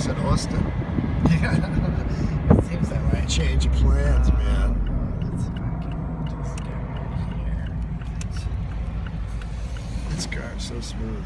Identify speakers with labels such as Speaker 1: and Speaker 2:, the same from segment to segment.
Speaker 1: said Austin.
Speaker 2: Yeah, it seems that way.
Speaker 1: Change of plans, man.
Speaker 2: Let's see if I can just go right here.
Speaker 1: This car is so smooth.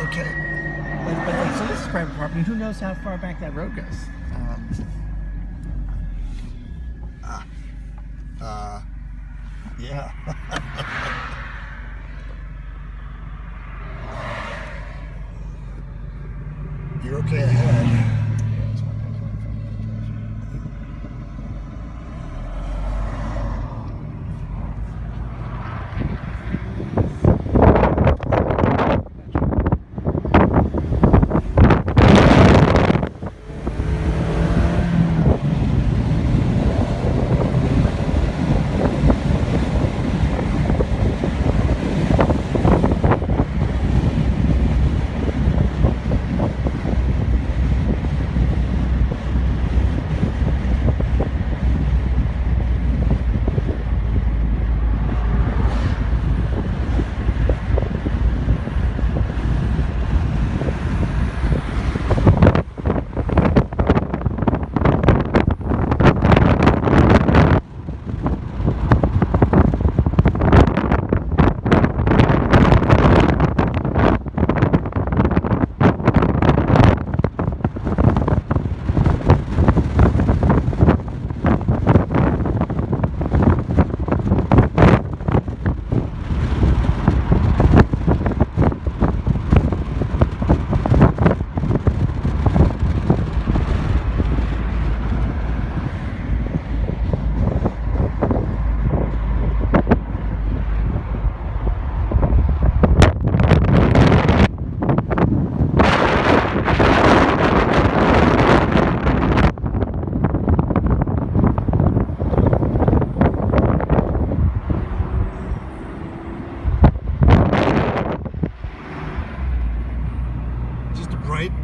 Speaker 1: Okay.
Speaker 2: But like, so this is private property. Who knows how far back that road goes?
Speaker 1: Yeah. You're okay ahead.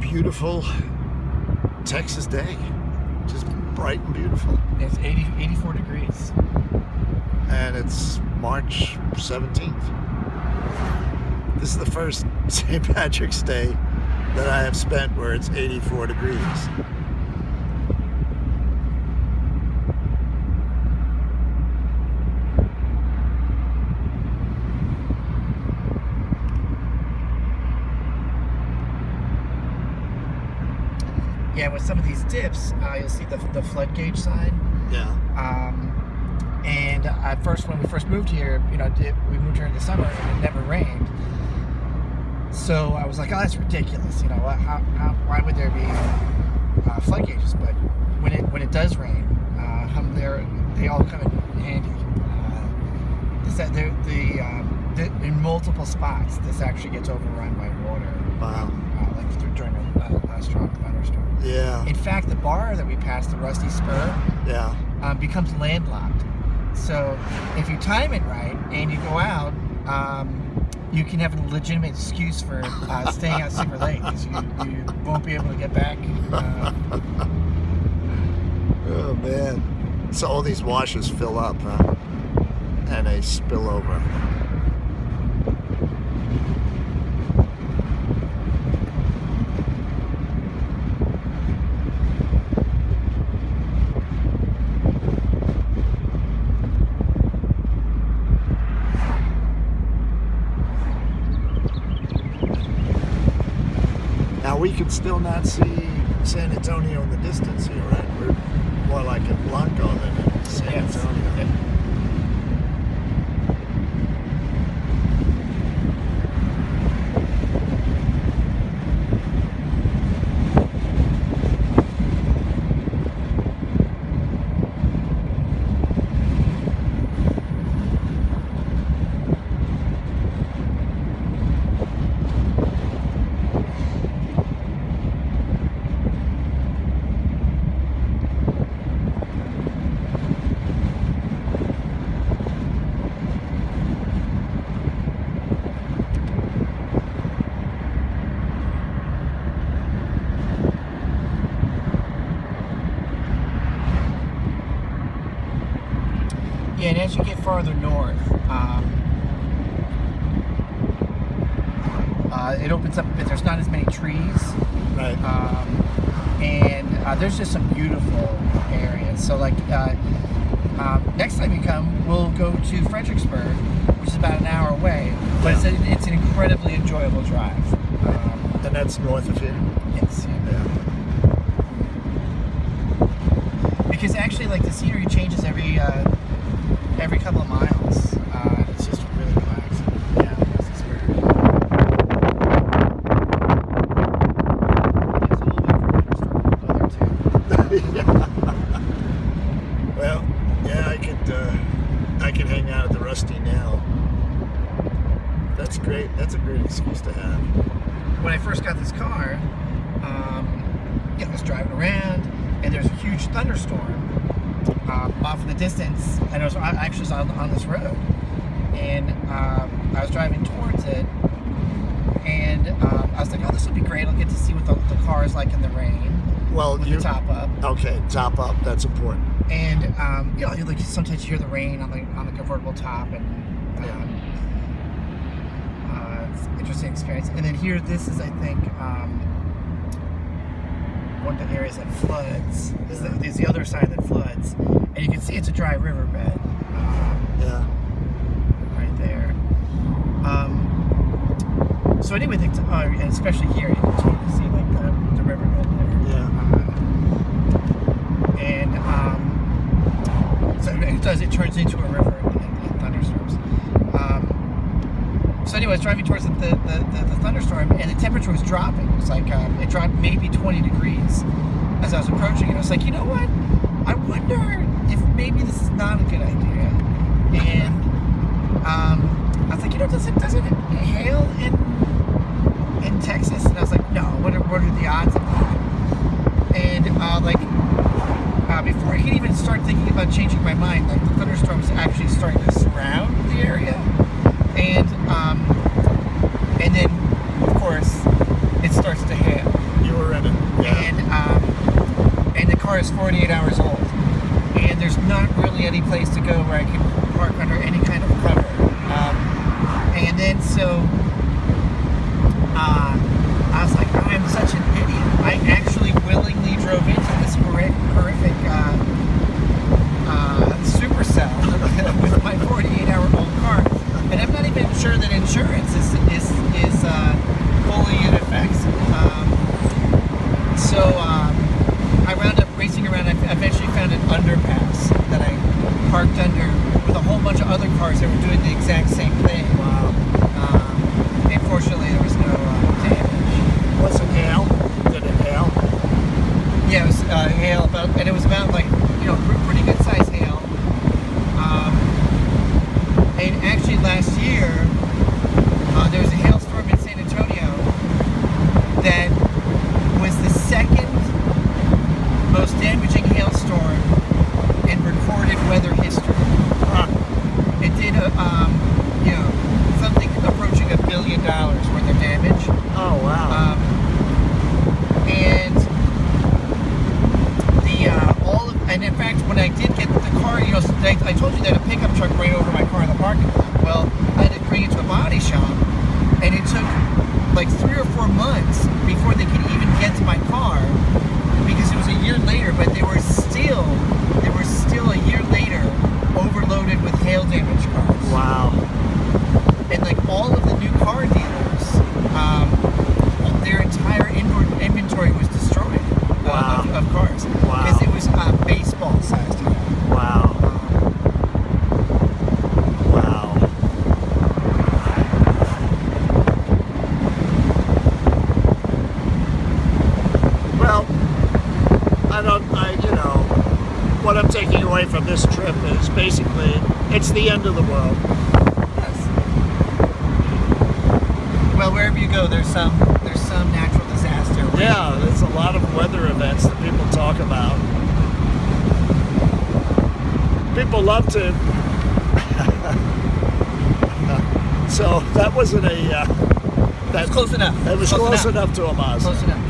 Speaker 1: Beautiful Texas day. Just bright and beautiful.
Speaker 2: It's 84 degrees.
Speaker 1: And it's March 17th. This is the first St. Patrick's Day that I have spent where it's 84 degrees.
Speaker 2: Yeah, with some of these dips, you'll see the flood gauge sign.
Speaker 1: Yeah.
Speaker 2: And at first, when we first moved here, we moved here in the summer and it never rained. So I was like, oh, that's ridiculous. Why would there be flood gauges? But when it does rain, they all come in handy. In multiple spots, this actually gets overrun by water.
Speaker 1: Wow.
Speaker 2: During a strong thunderstorm.
Speaker 1: Yeah.
Speaker 2: In fact, the bar that we passed, the Rusty Spur, becomes landlocked. So if you time it right and you go out, you can have a legitimate excuse for staying out super late because you won't be able to get back.
Speaker 1: Oh man! So all these washes fill up, huh? And they spill over. Now we can still not see San Antonio in the distance here, right? We're more like in Blanco than in San Antonio.
Speaker 2: Yep. as you get farther north, it opens up a bit. There's not as many trees.
Speaker 1: Right.
Speaker 2: And there's just some beautiful areas. So like next time you come, we'll go to Fredericksburg, which is about an hour away, but it's an incredibly enjoyable drive.
Speaker 1: And that's north of here?
Speaker 2: Yes.
Speaker 1: Yeah.
Speaker 2: Because actually, like, the scenery changes every couple of miles. It's just really relaxing. Yeah, this is where. It's a little bit further. Go there too.
Speaker 1: Yeah. Well, yeah, I could hang out at the Rusty now. That's great. That's a great excuse to have.
Speaker 2: When I first got this car, I was driving around, and there's a huge thunderstorm off in the distance, and I was on this road, and I was driving towards it, and I was like, oh, this will be great. I'll get to see what the car is like in the rain.
Speaker 1: Well,
Speaker 2: with the top up.
Speaker 1: Okay, top up. That's important.
Speaker 2: And like sometimes you hear the rain on the convertible top, and it's an interesting experience. And then here, this is, I think, one of the areas that floods. Is the other side that floods, and you can see it's a dry riverbed.
Speaker 1: Yeah.
Speaker 2: Right there. So anyway, and especially here, you can totally see like the riverbed there.
Speaker 1: Yeah.
Speaker 2: So it turns into a river in thunderstorms. So anyway, I was driving towards the thunderstorm, and the temperature was dropping. It was like it dropped maybe 20 degrees as I was approaching it. I was like, you know what? I wonder if maybe this is not a good idea. And I was like, does it hail in Texas? And I was like, no. What are the odds of that? And before I could even start thinking about changing my mind, like the thunderstorm was actually starting to surround the area, and then of course it starts to hail.
Speaker 1: You were in it. Yeah.
Speaker 2: And the car is 48 hours old, and there's not really any place to go where I can park under any kind of cover. And then so I was like, I'm such an idiot. I actually willingly drove into this horrific supercell with my 48-hour-old car, and I'm not even sure that insurance is fully in effect. So I wound up racing around. I eventually found an underpass that I parked under with a whole bunch of other cars that were doing the exact same thing.
Speaker 1: Wow.
Speaker 2: And fortunately, there was no damage.
Speaker 1: Was it hail? Did it hail?
Speaker 2: Yeah, it was hail, and it was about like, pretty good size hail. And actually last year, there was a hailstorm in San Antonio that was the second most damaging hailstorm in recorded weather history. It did something approaching $1 billion worth of damage.
Speaker 1: Oh wow.
Speaker 2: And in fact, when I did get the car, I told you that a pickup truck ran over my car in the parking lot. Well, I had to bring it to a body shop, and it took like 3 or 4 months before they could even get to my car, because it was a year later, but they were still a year later overloaded with hail damaged cars.
Speaker 1: Wow.
Speaker 2: And like all of the new car dealers, their entire inventory was destroyed.
Speaker 1: Wow.
Speaker 2: Of cars.
Speaker 1: Wow.
Speaker 2: Because it was baseball sized hail.
Speaker 1: Wow. Wow. Well, what I'm taking away from this trip is basically it's the end of the world.
Speaker 2: Yes. Well, wherever you go, there's some natural disaster.
Speaker 1: Yeah, there's a lot of weather events that people talk about. People love to. So that wasn't a.
Speaker 2: That's close enough.
Speaker 1: It was close enough to a Mazda.
Speaker 2: Close enough.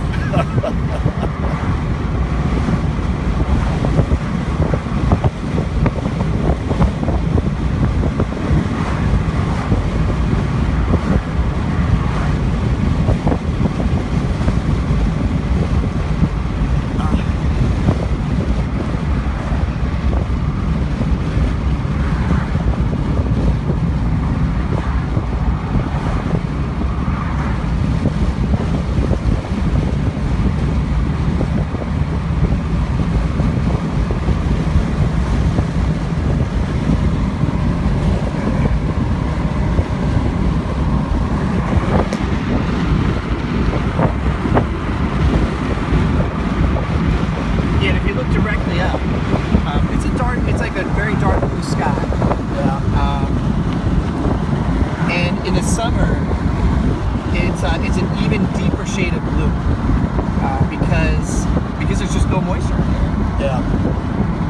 Speaker 2: it's an even deeper shade of blue because there's just no moisture in there.
Speaker 1: Yeah.